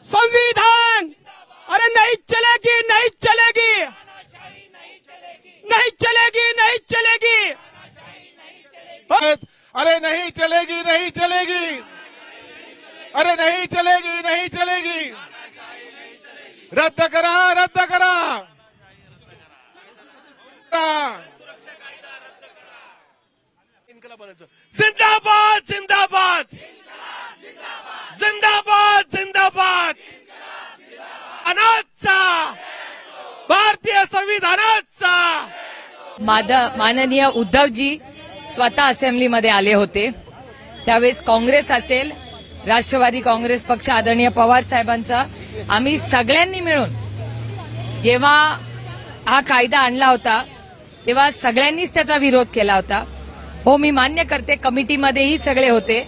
संविधान, अरे नहीं चलेगी, नहीं चलेगी, नहीं चलेगी, नहीं चलेगी, अरे नहीं चलेगी, नहीं चलेगी, अरे नहीं चलेगी, नहीं चलेगी, रद्द करा, रद्द करा, जिंदाबाद, जिंदाबाद, जिंदाबाद, जिंदाबाद, अनाचा भारतीय संविधानाचा माननीय उद्धवजी स्वतः असेंब्लीमध्ये आले होते। त्यावेळेस काँग्रेस असेल, राष्ट्रवादी काँग्रेस पक्ष, आदरणीय पवार साहेबांचा, आम्ही सगळ्यांनी मिळून जेव्हा हा कायदा आणला होता तेव्हा सगळ्यांनीच त्याचा विरोध केला होता। हो, मी मान्य करते कमिटीमध्येही सगळे होते,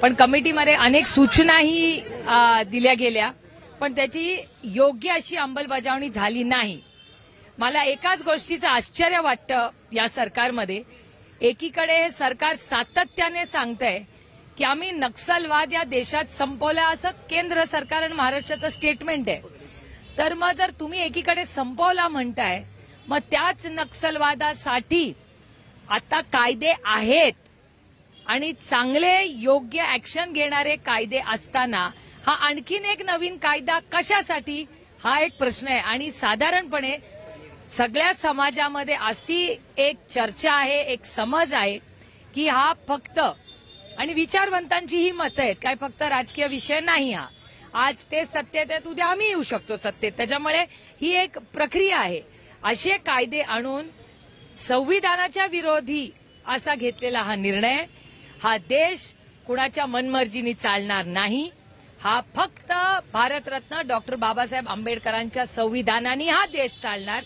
पण कमिटीमध्ये अनेक सूचनाही दिल्या गेल्या, पण त्याची योग्य अशी अंमलबजावणी झाली नाही। मला एकाच गोष्टीचं आश्चर्य वाटतं या सरकारमध्ये, एकीकडे हे सरकार सातत्याने सांगतंय की आम्ही नक्षलवाद या देशात संपवला, असं केंद्र सरकार आणि महाराष्ट्राचं स्टेटमेंट आहे। तर मग जर तुम्ही एकीकडे संपवला म्हणताय, मग त्याच नक्षलवादासाठी आता कायदे आहेत आणि चांगले योग्य ऍक्शन घेणारे कायदे असताना हा आणखीन एक नवीन कायदा कशासाठी, हा एक प्रश्न आहे। आणि साधारणपणे सगळ्या समाजामध्ये अशी एक चर्चा आहे, एक समज आहे की हा फक्त, आणि विचारवंतांची ही मतं आहेत, काय फक्त राजकीय विषय नाही हा, आज ते सत्तेत आहेत, उद्या आम्ही येऊ शकतो सत्तेत, त्याच्यामुळे ही एक प्रक्रिया आहे। असे कायदे आणून संविधानाच्या विरोधी असा घेतलेला हा निर्णय, हा देश कुणाच्या मनमर्जीने चालणार नाही, हा फक्त भारतरत्न डॉक्टर बाबासाहेब आंबेडकरांच्या संविधानाने हा देश चालणार।